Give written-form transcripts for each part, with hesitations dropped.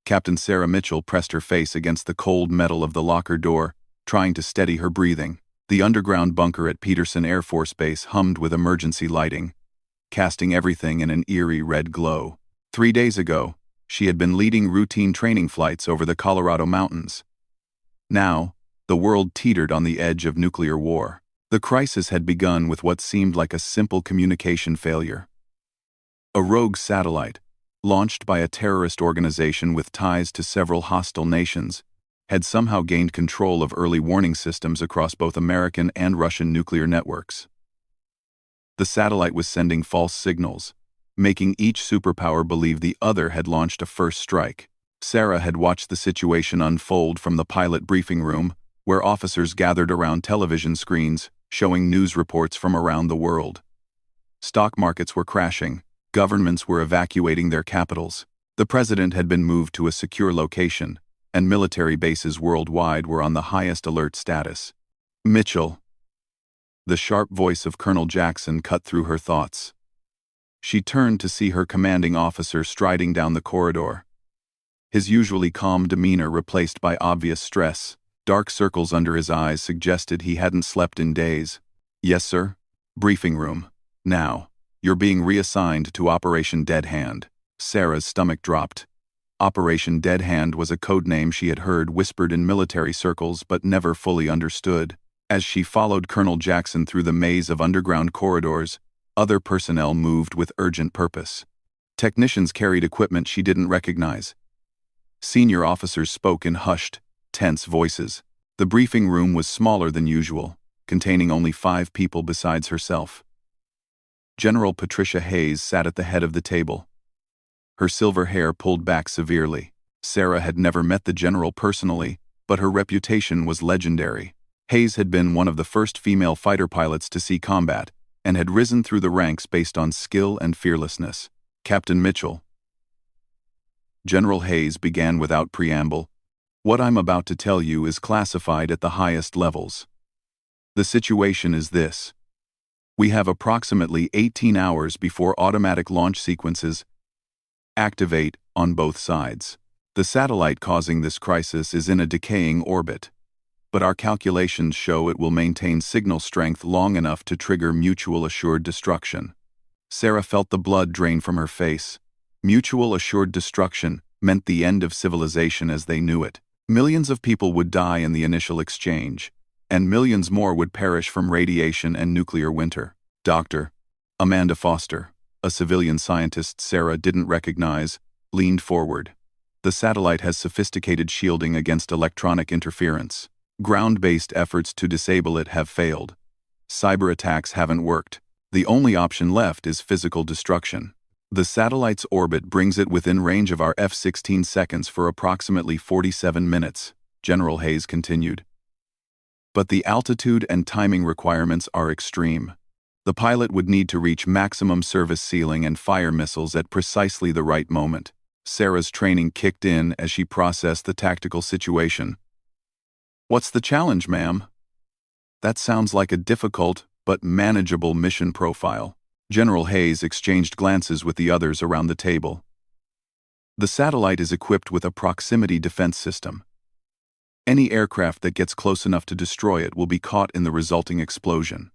Captain Sarah Mitchell pressed her face against the cold metal of the locker door, trying to steady her breathing. The underground bunker at Peterson Air Force Base hummed with emergency lighting, casting everything in an eerie red glow. 3 days ago, she had been leading routine training flights over the Colorado mountains. Now, the world teetered on the edge of nuclear war. The crisis had begun with what seemed like a simple communication failure. A rogue satellite, launched by a terrorist organization with ties to several hostile nations, had somehow gained control of early warning systems across both American and Russian nuclear networks. The satellite was sending false signals, making each superpower believe the other had launched a first strike. Sarah had watched the situation unfold from the pilot briefing room, where officers gathered around television screens, showing news reports from around the world. Stock markets were crashing, governments were evacuating their capitals, the president had been moved to a secure location, and military bases worldwide were on the highest alert status. Mitchell. The sharp voice of Colonel Jackson cut through her thoughts. She turned to see her commanding officer striding down the corridor. His usually calm demeanor replaced by obvious stress. Dark circles under his eyes suggested he hadn't slept in days. "Yes, sir. Briefing room. Now. You're being reassigned to Operation Dead Hand." Sarah's stomach dropped. Operation Dead Hand was a code name she had heard whispered in military circles but never fully understood. As she followed Colonel Jackson through the maze of underground corridors, other personnel moved with urgent purpose. Technicians carried equipment she didn't recognize. Senior officers spoke in hushed, tense voices. The briefing room was smaller than usual, containing only 5 people besides herself. General Patricia Hayes sat at the head of the table. Her silver hair pulled back severely. Sarah had never met the general personally, but her reputation was legendary. Hayes had been one of the first female fighter pilots to see combat, and had risen through the ranks based on skill and fearlessness. "Captain Mitchell." General Hayes began without preamble. "What I'm about to tell you is classified at the highest levels. The situation is this. We have approximately 18 hours before automatic launch sequences activate on both sides. The satellite causing this crisis is in a decaying orbit, but our calculations show it will maintain signal strength long enough to trigger mutual assured destruction." Sarah felt the blood drain from her face. Mutual assured destruction meant the end of civilization as they knew it. Millions of people would die in the initial exchange, and millions more would perish from radiation and nuclear winter. Dr. Amanda Foster, a civilian scientist Sarah didn't recognize, leaned forward. "The satellite has sophisticated shielding against electronic interference. Ground-based efforts to disable it have failed. Cyber attacks haven't worked. The only option left is physical destruction. The satellite's orbit brings it within range of our F-16 seconds for approximately 47 minutes, General Hayes continued. But the altitude and timing requirements are extreme. The pilot would need to reach maximum service ceiling and fire missiles at precisely the right moment. Sarah's training kicked in as she processed the tactical situation. "What's the challenge, ma'am?" "That sounds like a difficult but manageable mission profile." General Hayes exchanged glances with the others around the table. "The satellite is equipped with a proximity defense system. Any aircraft that gets close enough to destroy it will be caught in the resulting explosion.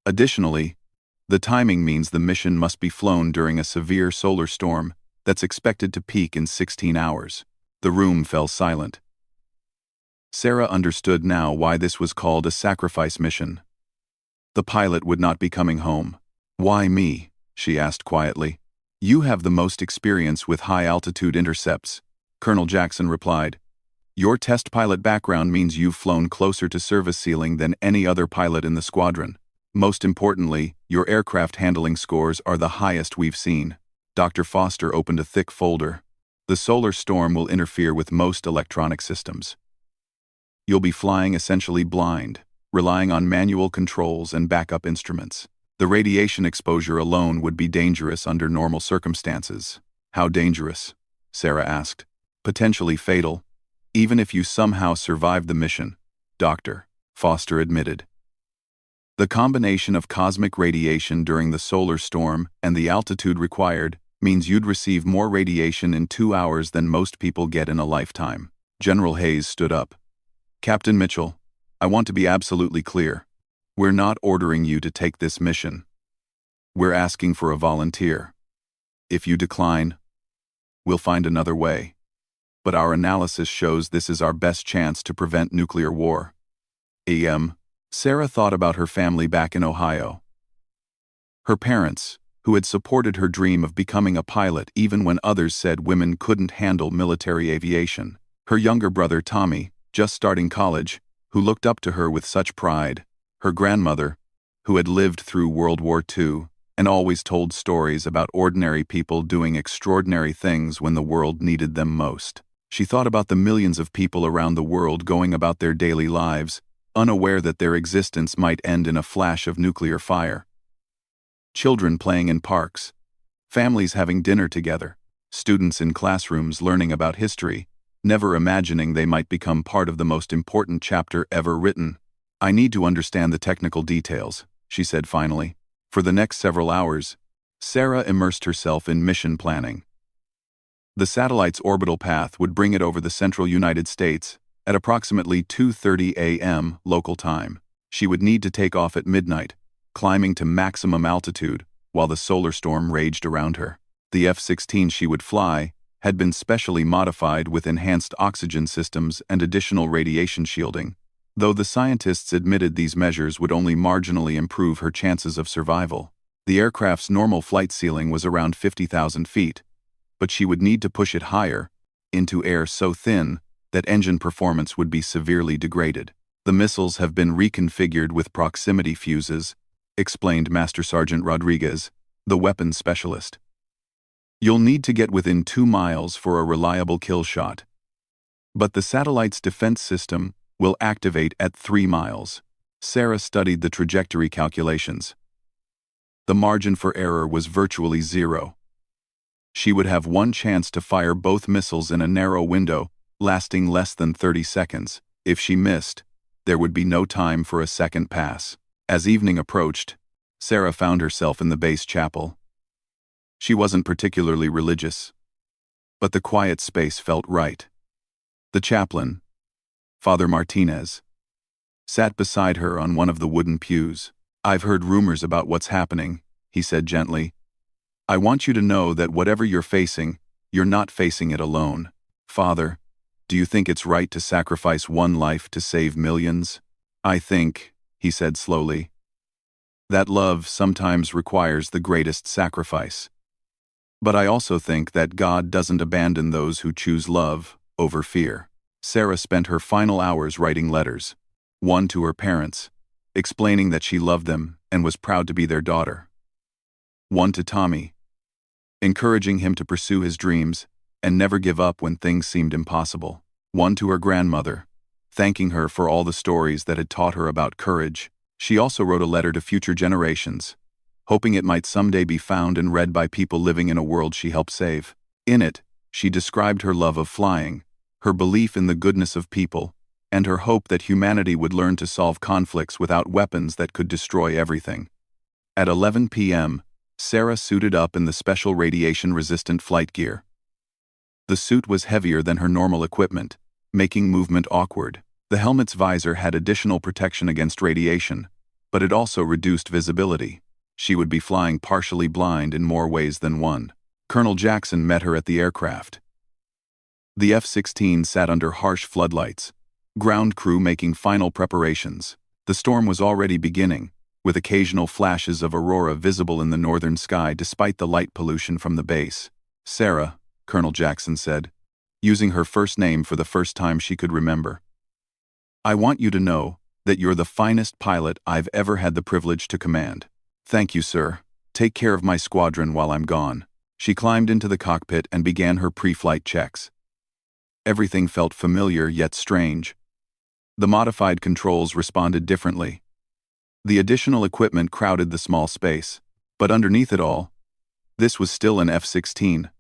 Additionally, the timing means the mission must be flown during a severe solar storm that's expected to peak in 16 hours. The room fell silent. Sarah understood now why this was called a sacrifice mission. The pilot would not be coming home. "Why me?" she asked quietly. "You have the most experience with high-altitude intercepts," Colonel Jackson replied. "Your test pilot background means you've flown closer to service ceiling than any other pilot in the squadron. Most importantly, your aircraft handling scores are the highest we've seen." Dr. Foster opened a thick folder. "The solar storm will interfere with most electronic systems. You'll be flying essentially blind, relying on manual controls and backup instruments. The radiation exposure alone would be dangerous under normal circumstances." "How dangerous?" Sarah asked. "Potentially fatal, even if you somehow survive the mission," Dr. Foster admitted. "The combination of cosmic radiation during the solar storm and the altitude required means you'd receive more radiation in 2 hours than most people get in a lifetime. General Hayes stood up. Captain Mitchell, I want to be absolutely clear. We're not ordering you to take this mission. We're asking for a volunteer. If you decline, we'll find another way. But our analysis shows this is our best chance to prevent nuclear war. Sarah thought about her family back in Ohio. Her parents, who had supported her dream of becoming a pilot even when others said women couldn't handle military aviation. Her younger brother Tommy, just starting college, who looked up to her with such pride. Her grandmother, who had lived through World War II and always told stories about ordinary people doing extraordinary things when the world needed them most. She thought about the millions of people around the world going about their daily lives, unaware that their existence might end in a flash of nuclear fire. Children playing in parks, families having dinner together, students in classrooms learning about history, never imagining they might become part of the most important chapter ever written. I need to understand the technical details, she said finally. For the next several hours, Sarah immersed herself in mission planning. The satellite's orbital path would bring it over the central United States at approximately 2:30 a.m. local time. She would need to take off at midnight, climbing to maximum altitude while the solar storm raged around her. The F-16 she would fly had been specially modified with enhanced oxygen systems and additional radiation shielding, though the scientists admitted these measures would only marginally improve her chances of survival. The aircraft's normal flight ceiling was around 50,000 feet, but she would need to push it higher, into air so thin that engine performance would be severely degraded. The missiles have been reconfigured with proximity fuses, explained Master Sergeant Rodriguez, the weapons specialist. You'll need to get within 2 miles for a reliable kill shot. But the satellite's defense system will activate at 3 miles. Sarah studied the trajectory calculations. The margin for error was virtually zero. She would have one chance to fire both missiles in a narrow window, lasting less than 30 seconds. If she missed, there would be no time for a second pass. As evening approached, Sarah found herself in the base chapel. She wasn't particularly religious, but the quiet space felt right. The chaplain, Father Martinez, sat beside her on one of the wooden pews. I've heard rumors about what's happening, he said gently. I want you to know that whatever you're facing, you're not facing it alone. Father, do you think it's right to sacrifice one life to save millions? I think, he said slowly, that love sometimes requires the greatest sacrifice. But I also think that God doesn't abandon those who choose love over fear. Sarah spent her final hours writing letters, one to her parents, explaining that she loved them and was proud to be their daughter. One to Tommy, encouraging him to pursue his dreams and never give up when things seemed impossible. One to her grandmother, thanking her for all the stories that had taught her about courage. She also wrote a letter to future generations, hoping it might someday be found and read by people living in a world she helped save. In it, she described her love of flying, her belief in the goodness of people, and her hope that humanity would learn to solve conflicts without weapons that could destroy everything. At 11 p.m., Sarah suited up in the special radiation-resistant flight gear. The suit was heavier than her normal equipment, making movement awkward. The helmet's visor had additional protection against radiation, but it also reduced visibility. She would be flying partially blind in more ways than one. Colonel Jackson met her at the aircraft. The F-16 sat under harsh floodlights, ground crew making final preparations. The storm was already beginning, with occasional flashes of aurora visible in the northern sky despite the light pollution from the base. Sarah, Colonel Jackson said, using her first name for the first time she could remember. I want you to know that you're the finest pilot I've ever had the privilege to command. Thank you, sir. Take care of my squadron while I'm gone. She climbed into the cockpit and began her pre-flight checks. Everything felt familiar yet strange. The modified controls responded differently. The additional equipment crowded the small space, but underneath it all, this was still an F-16.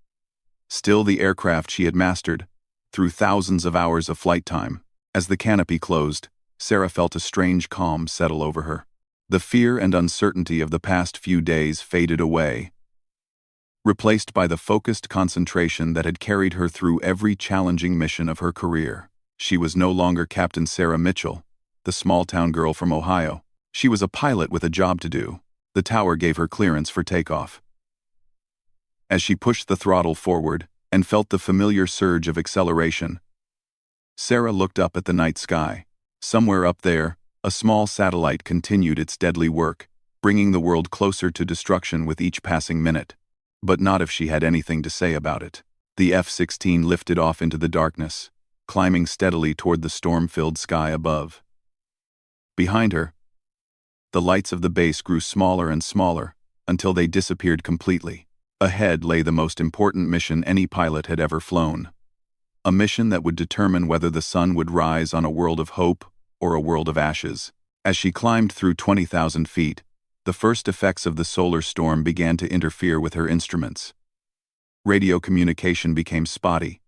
Still the aircraft she had mastered, through thousands of hours of flight time. As the canopy closed, Sarah felt a strange calm settle over her. The fear and uncertainty of the past few days faded away, replaced by the focused concentration that had carried her through every challenging mission of her career. She was no longer Captain Sarah Mitchell, the small-town girl from Ohio. She was a pilot with a job to do. The tower gave her clearance for takeoff. As she pushed the throttle forward and felt the familiar surge of acceleration, Sarah looked up at the night sky. Somewhere up there, a small satellite continued its deadly work, bringing the world closer to destruction with each passing minute. But not if she had anything to say about it. The F-16 lifted off into the darkness, climbing steadily toward the storm-filled sky above. Behind her, the lights of the base grew smaller and smaller until they disappeared completely. Ahead lay the most important mission any pilot had ever flown. A mission that would determine whether the sun would rise on a world of hope or a world of ashes. As she climbed through 20,000 feet, the first effects of the solar storm began to interfere with her instruments. Radio communication became spotty.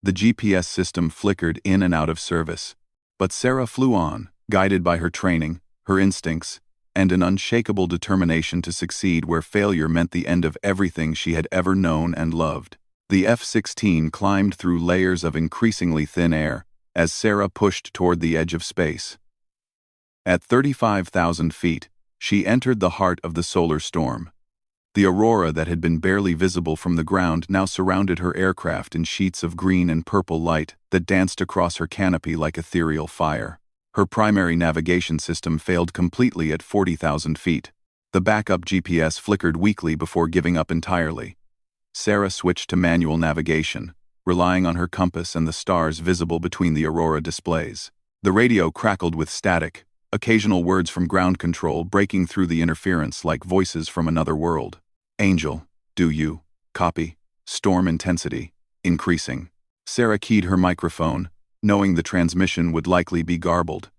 The GPS system flickered in and out of service. But Sarah flew on, guided by her training, her instincts, and an unshakable determination to succeed where failure meant the end of everything she had ever known and loved. The F-16 climbed through layers of increasingly thin air as Sarah pushed toward the edge of space. At 35,000 feet, she entered the heart of the solar storm. The aurora that had been barely visible from the ground now surrounded her aircraft in sheets of green and purple light that danced across her canopy like ethereal fire. Her primary navigation system failed completely at 40,000 feet. The backup GPS flickered weakly before giving up entirely. Sarah switched to manual navigation, relying on her compass and the stars visible between the aurora displays. The radio crackled with static, occasional words from ground control breaking through the interference like voices from another world. Angel, do you, copy, storm intensity, increasing. Sarah keyed her microphone, knowing the transmission would likely be garbled.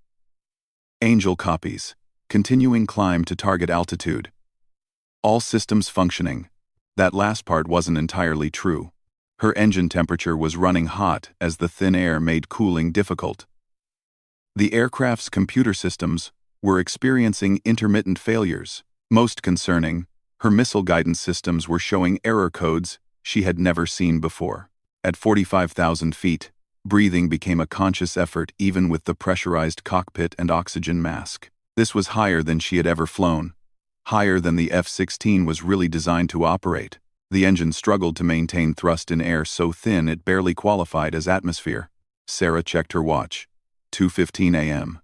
Angel copies, continuing climb to target altitude. All systems functioning. That last part wasn't entirely true. Her engine temperature was running hot as the thin air made cooling difficult. The aircraft's computer systems were experiencing intermittent failures. Most concerning, her missile guidance systems were showing error codes she had never seen before. At 45,000 feet, breathing became a conscious effort even with the pressurized cockpit and oxygen mask. This was higher than she had ever flown, higher than the F-16 was really designed to operate. The engine struggled to maintain thrust in air so thin it barely qualified as atmosphere. Sarah checked her watch. 2:15 a.m.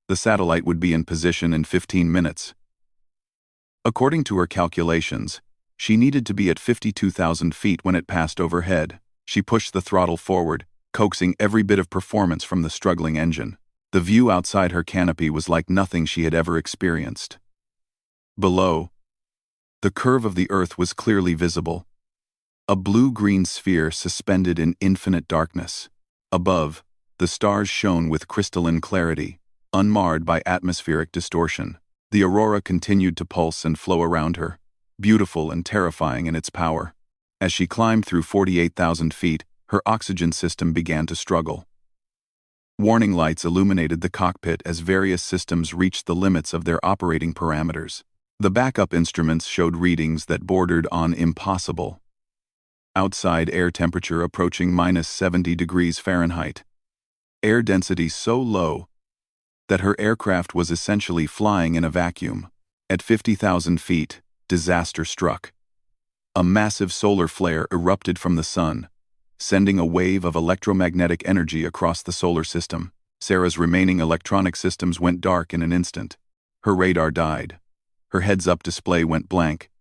The satellite would be in position in 15 minutes. According to her calculations, she needed to be at 52,000 feet when it passed overhead. She pushed the throttle forward, coaxing every bit of performance from the struggling engine. The view outside her canopy was like nothing she had ever experienced. Below, the curve of the Earth was clearly visible. A blue-green sphere suspended in infinite darkness. Above, the stars shone with crystalline clarity, unmarred by atmospheric distortion. The aurora continued to pulse and flow around her, beautiful and terrifying in its power. As she climbed through 48,000 feet, her oxygen system began to struggle. Warning lights illuminated the cockpit as various systems reached the limits of their operating parameters. The backup instruments showed readings that bordered on impossible. Outside air temperature approaching -70 degrees Fahrenheit. Air density so low that her aircraft was essentially flying in a vacuum. At 50,000 feet, disaster struck. A massive solar flare erupted from the sun, sending a wave of electromagnetic energy across the solar system. Sarah's remaining electronic systems went dark in an instant. Her radar died. Her heads-up display went blank.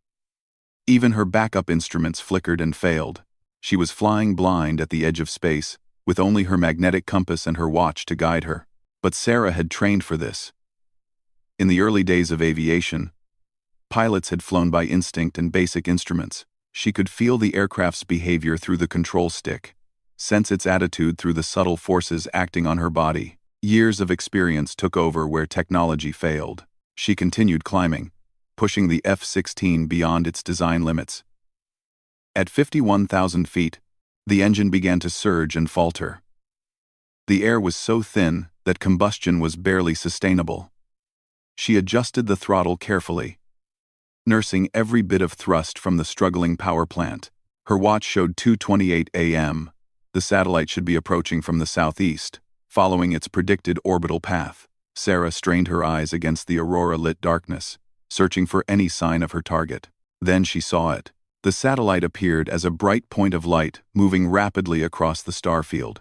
Even her backup instruments flickered and failed. She was flying blind at the edge of space, with only her magnetic compass and her watch to guide her. But Sarah had trained for this. In the early days of aviation, pilots had flown by instinct and basic instruments. She could feel the aircraft's behavior through the control stick, sense its attitude through the subtle forces acting on her body. Years of experience took over where technology failed. She continued climbing, pushing the F-16 beyond its design limits. At 51,000 feet, the engine began to surge and falter. The air was so thin that combustion was barely sustainable. She adjusted the throttle carefully. nursing every bit of thrust from the struggling power plant. Her watch showed 2:28 a.m. The satellite should be approaching from the southeast, following its predicted orbital path. Sarah strained her eyes against the aurora-lit darkness, searching for any sign of her target. Then she saw it. The satellite appeared as a bright point of light moving rapidly across the starfield,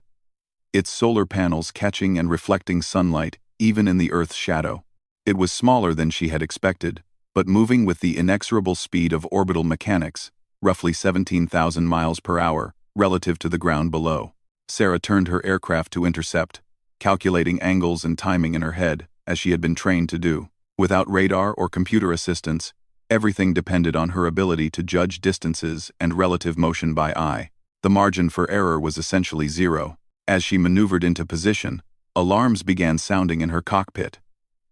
its solar panels catching and reflecting sunlight even in the Earth's shadow. It was smaller than she had expected, but moving with the inexorable speed of orbital mechanics, roughly 17,000 miles per hour, relative to the ground below. Sarah turned her aircraft to intercept, calculating angles and timing in her head, as she had been trained to do. Without radar or computer assistance, everything depended on her ability to judge distances and relative motion by eye. The margin for error was essentially zero. As she maneuvered into position, alarms began sounding in her cockpit.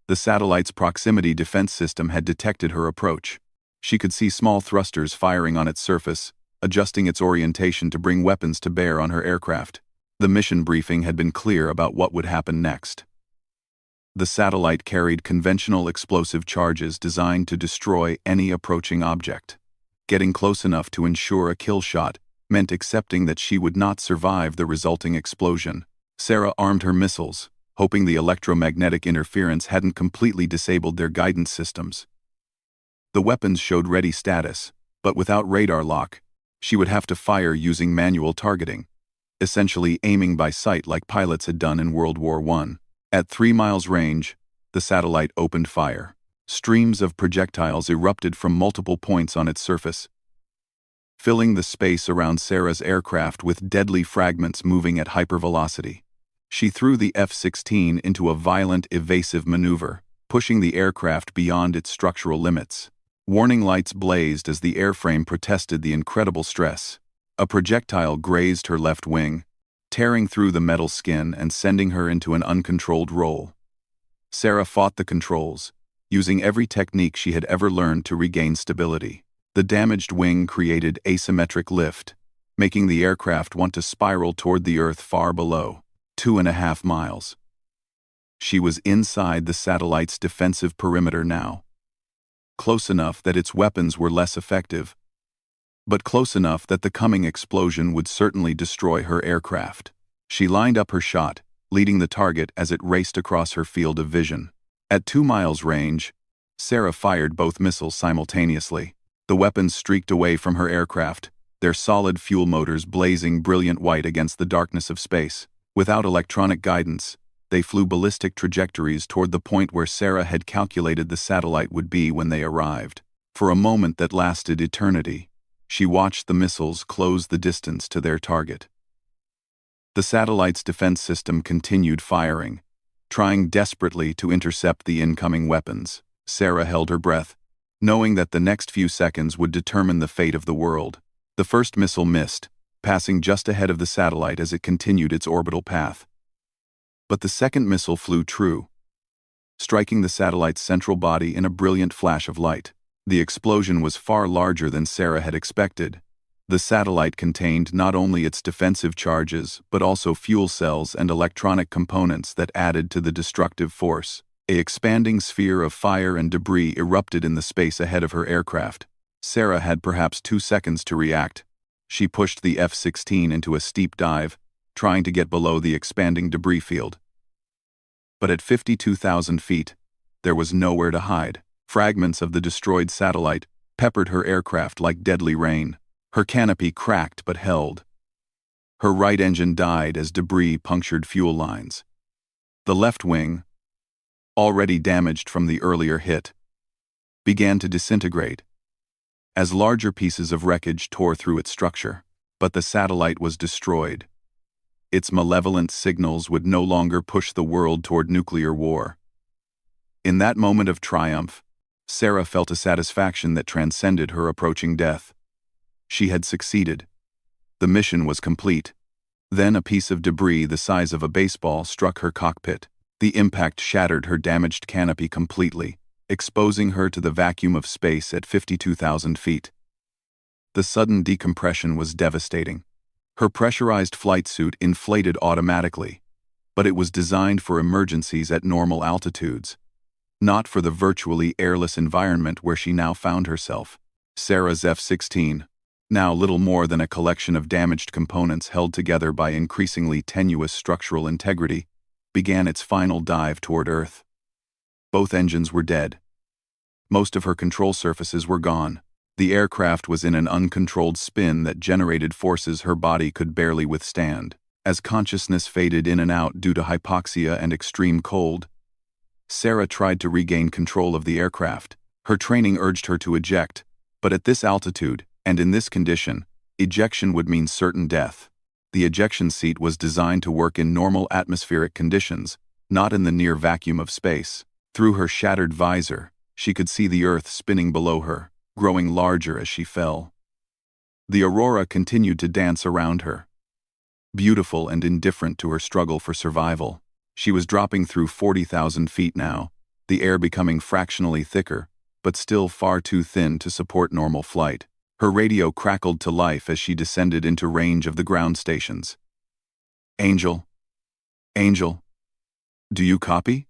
The satellite's proximity defense system had detected her approach. She could see small thrusters firing on its surface, adjusting its orientation to bring weapons to bear on her aircraft. The mission briefing had been clear about what would happen next. The satellite carried conventional explosive charges designed to destroy any approaching object. Getting close enough to ensure a kill shot meant accepting that she would not survive the resulting explosion. Sarah armed her missiles, hoping the electromagnetic interference hadn't completely disabled their guidance systems. The weapons showed ready status, but without radar lock, she would have to fire using manual targeting, essentially aiming by sight like pilots had done in World War I. At 3 miles range, the satellite opened fire. Streams of projectiles erupted from multiple points on its surface, filling the space around Sarah's aircraft with deadly fragments moving at hypervelocity. She threw the F-16 into a violent, evasive maneuver, pushing the aircraft beyond its structural limits. Warning lights blazed as the airframe protested the incredible stress. A projectile grazed her left wing, tearing through the metal skin and sending her into an uncontrolled roll. Sarah fought the controls, using every technique she had ever learned to regain stability. The damaged wing created asymmetric lift, making the aircraft want to spiral toward the Earth far below, 2.5 miles. She was inside the satellite's defensive perimeter now. Close enough that its weapons were less effective, but close enough that the coming explosion would certainly destroy her aircraft. She lined up her shot, leading the target as it raced across her field of vision. At 2 miles range, Sarah fired both missiles simultaneously. The weapons streaked away from her aircraft, their solid fuel motors blazing brilliant white against the darkness of space. Without electronic guidance, they flew ballistic trajectories toward the point where Sarah had calculated the satellite would be when they arrived. For a moment that lasted eternity, she watched the missiles close the distance to their target. The satellite's defense system continued firing, trying desperately to intercept the incoming weapons. Sarah held her breath, knowing that the next few seconds would determine the fate of the world. The first missile missed, passing just ahead of the satellite as it continued its orbital path. But the second missile flew true, striking the satellite's central body in a brilliant flash of light. The explosion was far larger than Sarah had expected. The satellite contained not only its defensive charges, but also fuel cells and electronic components that added to the destructive force. An expanding sphere of fire and debris erupted in the space ahead of her aircraft. Sarah had perhaps 2 seconds to react. She pushed the F-16 into a steep dive, trying to get below the expanding debris field. But at 52,000 feet, there was nowhere to hide. Fragments of the destroyed satellite peppered her aircraft like deadly rain. Her canopy cracked but held. Her right engine died as debris punctured fuel lines. The left wing, already damaged from the earlier hit, began to disintegrate as larger pieces of wreckage tore through its structure. But the satellite was destroyed. Its malevolent signals would no longer push the world toward nuclear war. In that moment of triumph, Sarah felt a satisfaction that transcended her approaching death. She had succeeded. The mission was complete. Then a piece of debris the size of a baseball struck her cockpit. The impact shattered her damaged canopy completely, exposing her to the vacuum of space at 52,000 feet. The sudden decompression was devastating. Her pressurized flight suit inflated automatically, but it was designed for emergencies at normal altitudes. not for the virtually airless environment where she now found herself. Sarah's F-16, now little more than a collection of damaged components held together by increasingly tenuous structural integrity, began its final dive toward Earth. Both engines were dead. Most of her control surfaces were gone. The aircraft was in an uncontrolled spin that generated forces her body could barely withstand. As consciousness faded in and out due to hypoxia and extreme cold, Sarah tried to regain control of the aircraft. Her training urged her to eject, but at this altitude, and in this condition, ejection would mean certain death. The ejection seat was designed to work in normal atmospheric conditions, not in the near vacuum of space. Through her shattered visor, she could see the Earth spinning below her, growing larger as she fell. The aurora continued to dance around her, beautiful and indifferent to her struggle for survival. She was dropping through 40,000 feet now, the air becoming fractionally thicker, but still far too thin to support normal flight. Her radio crackled to life as she descended into range of the ground stations. Angel? Angel? Do you copy?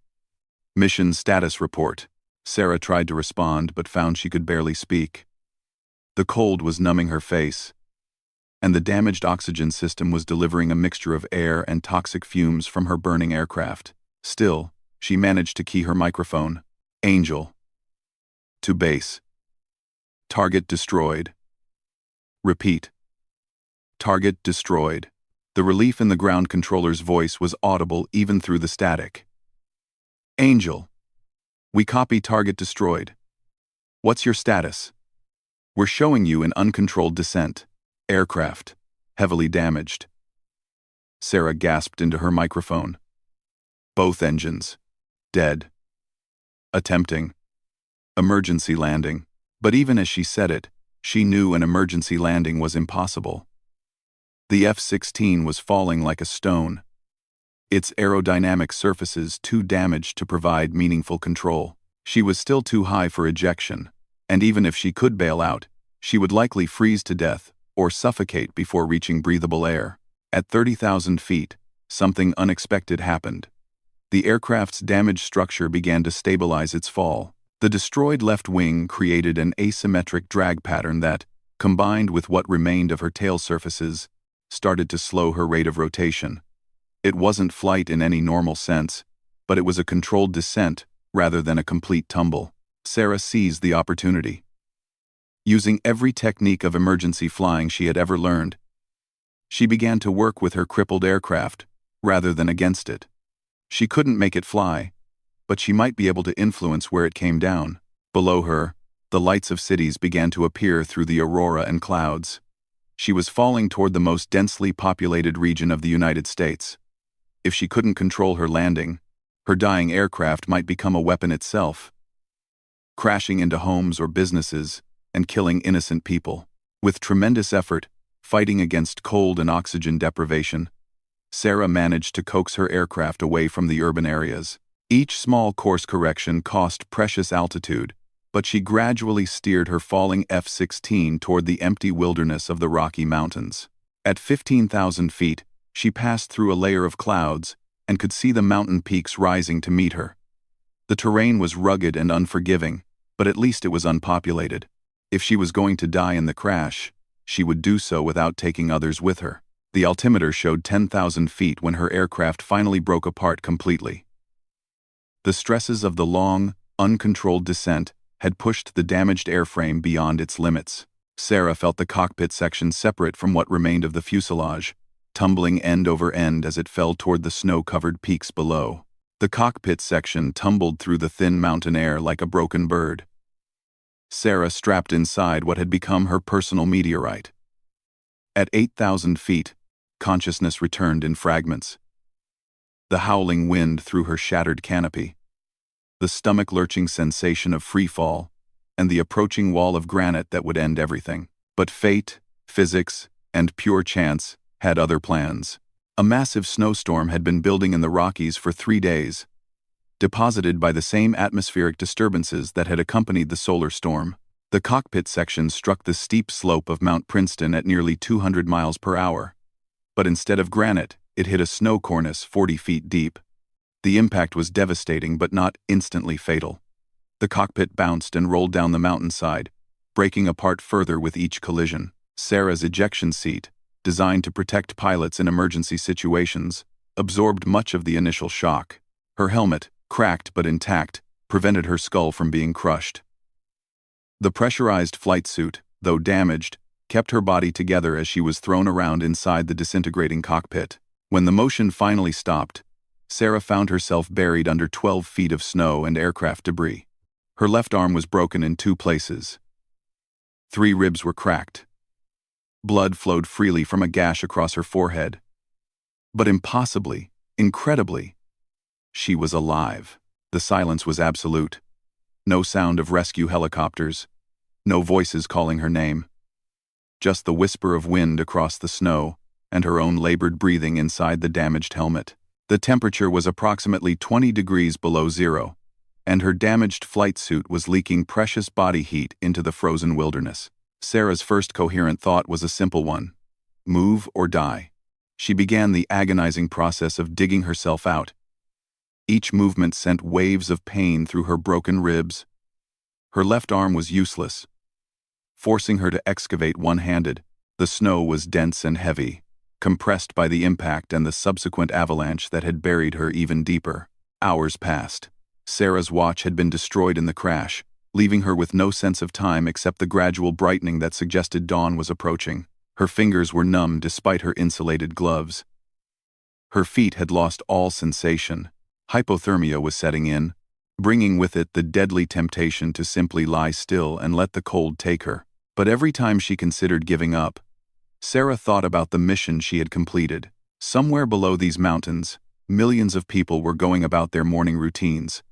Mission status report. Sarah tried to respond but found she could barely speak. The cold was numbing her face, and the damaged oxygen system was delivering a mixture of air and toxic fumes from her burning aircraft. Still, she managed to key her microphone. Angel. To base. Target destroyed. Repeat. Target destroyed. The relief in the ground controller's voice was audible even through the static. Angel. We copy target destroyed. What's your status? We're showing you an uncontrolled descent. Aircraft. Heavily damaged. Sarah gasped into her microphone. Both engines. Dead. Attempting. Emergency landing. But even as she said it, she knew an emergency landing was impossible. The F-16 was falling like a stone, its aerodynamic surfaces too damaged to provide meaningful control. She was still too high for ejection, and even if she could bail out, she would likely freeze to death or suffocate before reaching breathable air. At 30,000 feet, something unexpected happened. The aircraft's damaged structure began to stabilize its fall. The destroyed left wing created an asymmetric drag pattern that, combined with what remained of her tail surfaces, started to slow her rate of rotation. It wasn't flight in any normal sense, but it was a controlled descent rather than a complete tumble. Sarah seized the opportunity. Using every technique of emergency flying she had ever learned, she began to work with her crippled aircraft rather than against it. She couldn't make it fly, but she might be able to influence where it came down. Below her, the lights of cities began to appear through the aurora and clouds. She was falling toward the most densely populated region of the United States. If she couldn't control her landing, her dying aircraft might become a weapon itself, crashing into homes or businesses and killing innocent people. With tremendous effort, fighting against cold and oxygen deprivation, Sarah managed to coax her aircraft away from the urban areas. Each small course correction cost precious altitude, but she gradually steered her falling F-16 toward the empty wilderness of the Rocky Mountains. At 15,000 feet, she passed through a layer of clouds and could see the mountain peaks rising to meet her. The terrain was rugged and unforgiving, but at least it was unpopulated. If she was going to die in the crash, she would do so without taking others with her. The altimeter showed 10,000 feet when her aircraft finally broke apart completely. The stresses of the long, uncontrolled descent had pushed the damaged airframe beyond its limits. Sarah felt the cockpit section separate from what remained of the fuselage, tumbling end over end as it fell toward the snow-covered peaks below. The cockpit section tumbled through the thin mountain air like a broken bird. Sarah strapped inside what had become her personal meteorite. At 8,000 feet, consciousness returned in fragments. The howling wind through her shattered canopy, the stomach-lurching sensation of freefall, and the approaching wall of granite that would end everything. But fate, physics, and pure chance had other plans. A massive snowstorm had been building in the Rockies for 3 days, deposited by the same atmospheric disturbances that had accompanied the solar storm. The cockpit section struck the steep slope of Mount Princeton at nearly 200 miles per hour. But instead of granite, it hit a snow cornice 40 feet deep. The impact was devastating but not instantly fatal. The cockpit bounced and rolled down the mountainside, breaking apart further with each collision. Sarah's ejection seat, designed to protect pilots in emergency situations, absorbed much of the initial shock. Her helmet, cracked but intact, prevented her skull from being crushed. The pressurized flight suit, though damaged, kept her body together as she was thrown around inside the disintegrating cockpit. When the motion finally stopped, Sarah found herself buried under 12 feet of snow and aircraft debris. Her left arm was broken in 2 places. 3 ribs were cracked. Blood flowed freely from a gash across her forehead. But impossibly, incredibly, she was alive. The silence was absolute. No sound of rescue helicopters, no voices calling her name. Just the whisper of wind across the snow and her own labored breathing inside the damaged helmet. The temperature was approximately 20 degrees below zero, and her damaged flight suit was leaking precious body heat into the frozen wilderness. Sarah's first coherent thought was a simple one: move or die. She began the agonizing process of digging herself out. Each movement sent waves of pain through her broken ribs. Her left arm was useless, forcing her to excavate one-handed. The snow was dense and heavy, compressed by the impact and the subsequent avalanche that had buried her even deeper. Hours passed. Sarah's watch had been destroyed in the crash, leaving her with no sense of time except the gradual brightening that suggested dawn was approaching. Her fingers were numb despite her insulated gloves. Her feet had lost all sensation. Hypothermia was setting in, bringing with it the deadly temptation to simply lie still and let the cold take her. But every time she considered giving up, Sarah thought about the mission she had completed. Somewhere below these mountains, millions of people were going about their morning routines,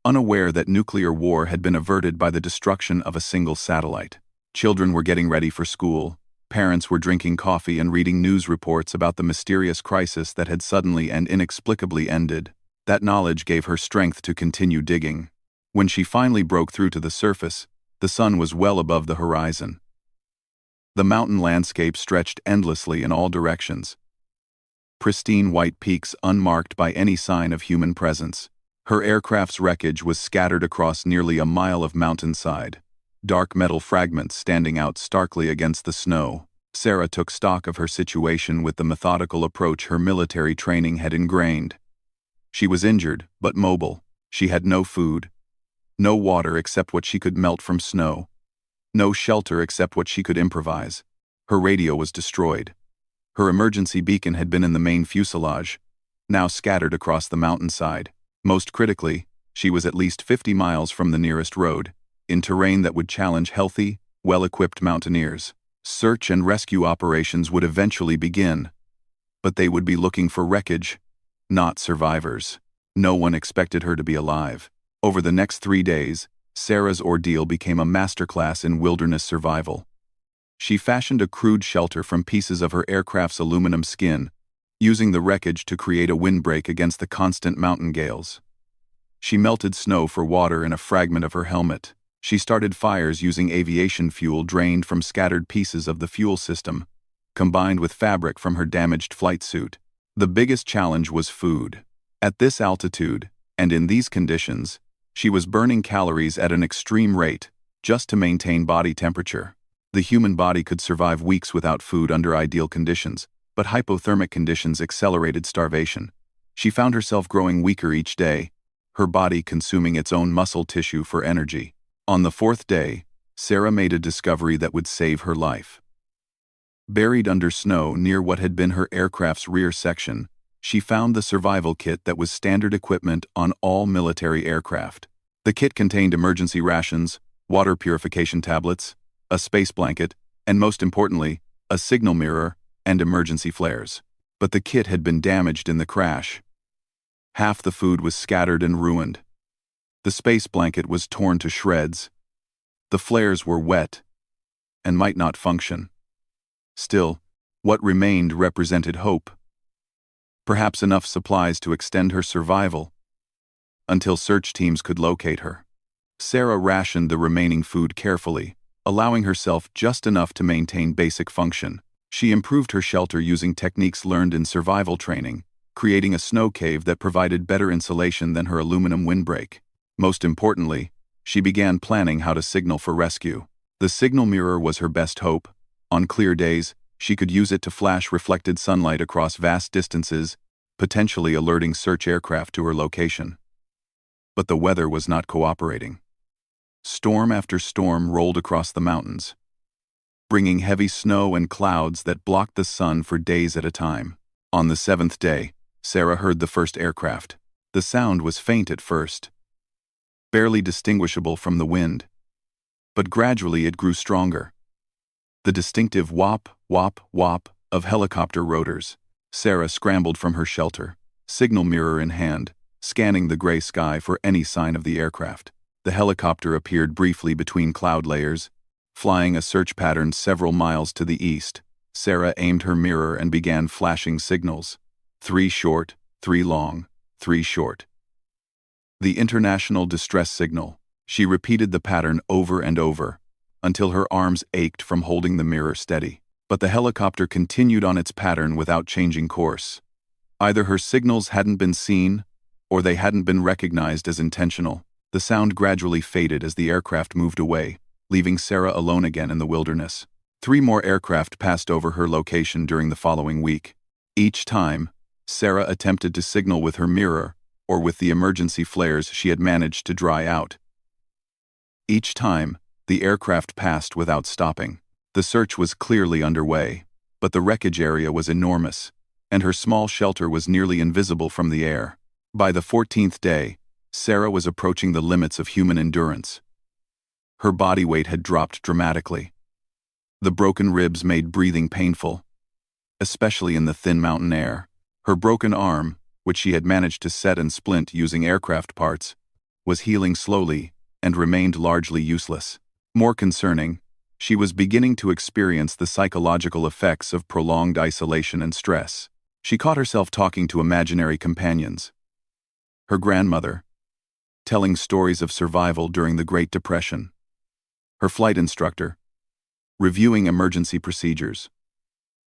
unaware that nuclear war had been averted by the destruction of a single satellite. Children were getting ready for school. Parents were drinking coffee and reading news reports about the mysterious crisis that had suddenly and inexplicably ended. That knowledge gave her strength to continue digging. When she finally broke through to the surface, the sun was well above the horizon. The mountain landscape stretched endlessly in all directions. Pristine white peaks unmarked by any sign of human presence. Her aircraft's wreckage was scattered across nearly a mile of mountainside, dark metal fragments standing out starkly against the snow. Sarah took stock of her situation with the methodical approach her military training had ingrained. She was injured, but mobile. She had no food, no water except what she could melt from snow, no shelter except what she could improvise. Her radio was destroyed. Her emergency beacon had been in the main fuselage, now scattered across the mountainside. Most critically, she was at least 50 miles from the nearest road, in terrain that would challenge healthy, well-equipped mountaineers. Search and rescue operations would eventually begin, but they would be looking for wreckage, not survivors. No one expected her to be alive. Over the next 3 days, Sarah's ordeal became a masterclass in wilderness survival. She fashioned a crude shelter from pieces of her aircraft's aluminum skin, using the wreckage to create a windbreak against the constant mountain gales. She melted snow for water in a fragment of her helmet. She started fires using aviation fuel drained from scattered pieces of the fuel system, combined with fabric from her damaged flight suit. The biggest challenge was food. At this altitude, and in these conditions, she was burning calories at an extreme rate, just to maintain body temperature. The human body could survive weeks without food under ideal conditions, but hypothermic conditions accelerated starvation. She found herself growing weaker each day, her body consuming its own muscle tissue for energy. On the 4th day, Sarah made a discovery that would save her life. Buried under snow near what had been her aircraft's rear section, she found the survival kit that was standard equipment on all military aircraft. The kit contained emergency rations, water purification tablets, a space blanket, and most importantly, a signal mirror and emergency flares. But the kit had been damaged in the crash. Half the food was scattered and ruined. The space blanket was torn to shreds. The flares were wet and might not function. Still, what remained represented hope. Perhaps enough supplies to extend her survival until search teams could locate her. Sarah rationed the remaining food carefully, allowing herself just enough to maintain basic function. She improved her shelter using techniques learned in survival training, creating a snow cave that provided better insulation than her aluminum windbreak. Most importantly, she began planning how to signal for rescue. The signal mirror was her best hope. On clear days, she could use it to flash reflected sunlight across vast distances, potentially alerting search aircraft to her location. But the weather was not cooperating. Storm after storm rolled across the mountains, bringing heavy snow and clouds that blocked the sun for days at a time. On the seventh day, Sarah heard the first aircraft. The sound was faint at first, barely distinguishable from the wind, but gradually it grew stronger. The distinctive whop, whop, whop of helicopter rotors. Sarah scrambled from her shelter, signal mirror in hand, scanning the gray sky for any sign of the aircraft. The helicopter appeared briefly between cloud layers, flying a search pattern several miles to the east. Sarah aimed her mirror and began flashing signals. 3 short, 3 long, 3 short. The international distress signal. She repeated the pattern over and over, until her arms ached from holding the mirror steady. But the helicopter continued on its pattern without changing course. Either her signals hadn't been seen, or they hadn't been recognized as intentional. The sound gradually faded as the aircraft moved away, leaving Sarah alone again in the wilderness. 3 more aircraft passed over her location during the following week. Each time, Sarah attempted to signal with her mirror, or with the emergency flares she had managed to dry out. Each time, the aircraft passed without stopping. The search was clearly underway, but the wreckage area was enormous, and her small shelter was nearly invisible from the air. By the 14th day, Sarah was approaching the limits of human endurance. Her body weight had dropped dramatically. The broken ribs made breathing painful, especially in the thin mountain air. Her broken arm, which she had managed to set and splint using aircraft parts, was healing slowly and remained largely useless. More concerning, she was beginning to experience the psychological effects of prolonged isolation and stress. She caught herself talking to imaginary companions. Her grandmother, telling stories of survival during the Great Depression. Her flight instructor, reviewing emergency procedures.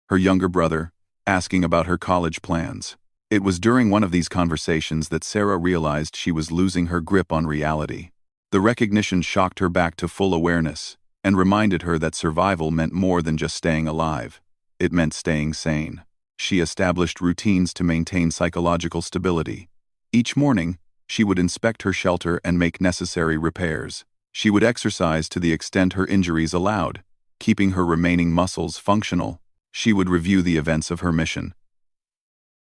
Her younger brother, asking about her college plans. It was during one of these conversations that Sarah realized she was losing her grip on reality. The recognition shocked her back to full awareness, and reminded her that survival meant more than just staying alive. It meant staying sane. She established routines to maintain psychological stability. Each morning, she would inspect her shelter and make necessary repairs. She would exercise to the extent her injuries allowed, keeping her remaining muscles functional. She would review the events of her mission,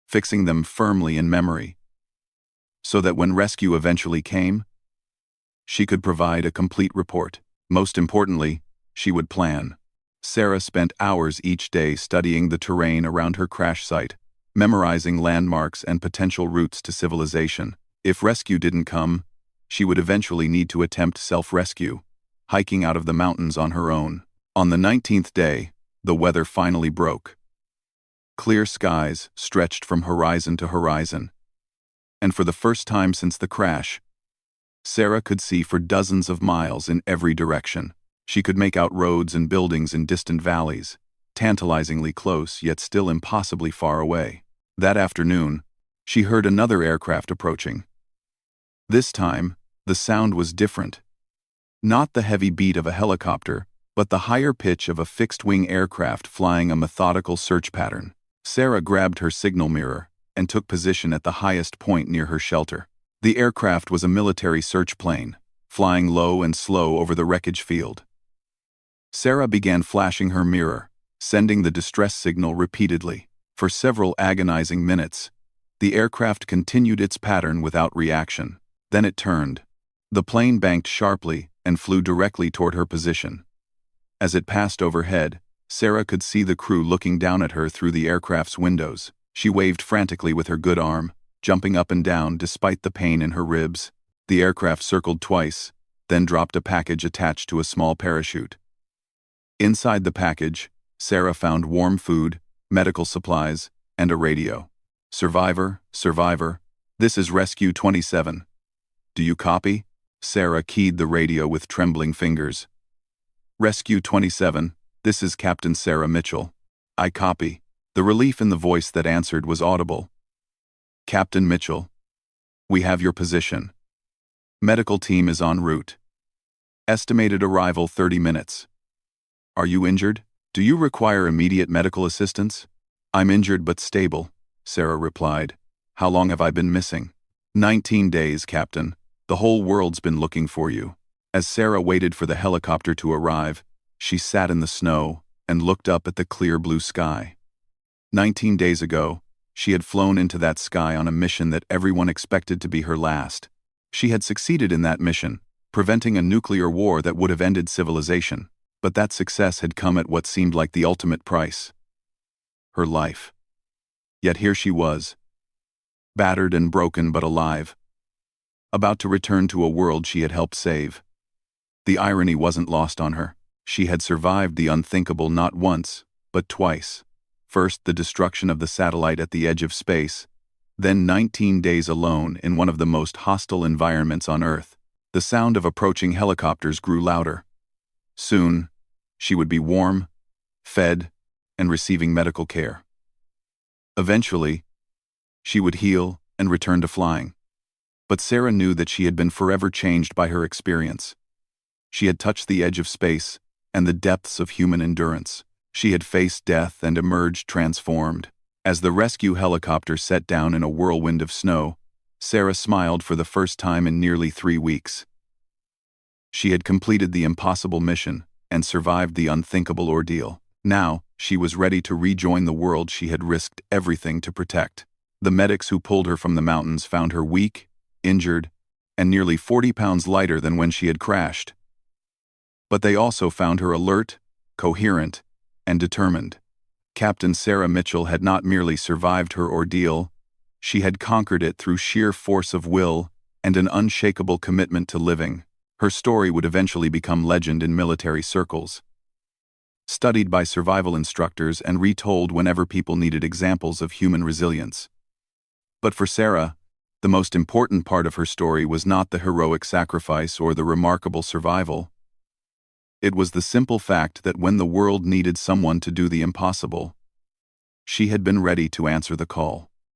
fixing them firmly in memory, so that when rescue eventually came, she could provide a complete report. Most importantly, she would plan. Sarah spent hours each day studying the terrain around her crash site, memorizing landmarks and potential routes to civilization. If rescue didn't come, she would eventually need to attempt self-rescue, hiking out of the mountains on her own. On the 19th day, the weather finally broke. Clear skies stretched from horizon to horizon, and for the first time since the crash, Sarah could see for dozens of miles in every direction. She could make out roads and buildings in distant valleys, tantalizingly close yet still impossibly far away. That afternoon, she heard another aircraft approaching. This time, the sound was different. Not the heavy beat of a helicopter, but the higher pitch of a fixed-wing aircraft flying a methodical search pattern. Sarah grabbed her signal mirror and took position at the highest point near her shelter. The aircraft was a military search plane, flying low and slow over the wreckage field. Sarah began flashing her mirror, sending the distress signal repeatedly. For several agonizing minutes, the aircraft continued its pattern without reaction. Then it turned. The plane banked sharply and flew directly toward her position. As it passed overhead, Sarah could see the crew looking down at her through the aircraft's windows. She waved frantically with her good arm, jumping up and down despite the pain in her ribs. The aircraft circled twice, then dropped a package attached to a small parachute. Inside the package, Sarah found warm food, medical supplies, and a radio. "Survivor, survivor, this is Rescue 27. Do you copy?" Sarah keyed the radio with trembling fingers. "Rescue 27, this is Captain Sarah Mitchell. I copy." The relief in the voice that answered was audible. Captain Mitchell, we have your position. Medical team is en route. Estimated arrival 30 minutes. Are you injured? Do you require immediate medical assistance? I'm injured but stable, Sarah replied. How long have I been missing? 19 days, Captain. The whole world's been looking for you. As Sarah waited for the helicopter to arrive, she sat in the snow and looked up at the clear blue sky. 19 days ago, she had flown into that sky on a mission that everyone expected to be her last. She had succeeded in that mission, preventing a nuclear war that would have ended civilization. But that success had come at what seemed like the ultimate price: her life. Yet here she was, battered and broken but alive, about to return to a world she had helped save. The irony wasn't lost on her. She had survived the unthinkable not once, but twice. First, the destruction of the satellite at the edge of space, then 19 days alone in one of the most hostile environments on Earth. The sound of approaching helicopters grew louder. Soon, she would be warm, fed, and receiving medical care. Eventually, she would heal and return to flying. But Sarah knew that she had been forever changed by her experience. She had touched the edge of space and the depths of human endurance. She had faced death and emerged transformed. As the rescue helicopter set down in a whirlwind of snow, Sarah smiled for the first time in nearly 3 weeks. She had completed the impossible mission and survived the unthinkable ordeal. Now, she was ready to rejoin the world she had risked everything to protect. The medics who pulled her from the mountains found her weak, injured, and nearly 40 pounds lighter than when she had crashed. But they also found her alert, coherent, and determined. Captain Sarah Mitchell had not merely survived her ordeal, she had conquered it through sheer force of will and an unshakable commitment to living. Her story would eventually become legend in military circles, studied by survival instructors and retold whenever people needed examples of human resilience. But for Sarah, the most important part of her story was not the heroic sacrifice or the remarkable survival. It was the simple fact that when the world needed someone to do the impossible, she had been ready to answer the call.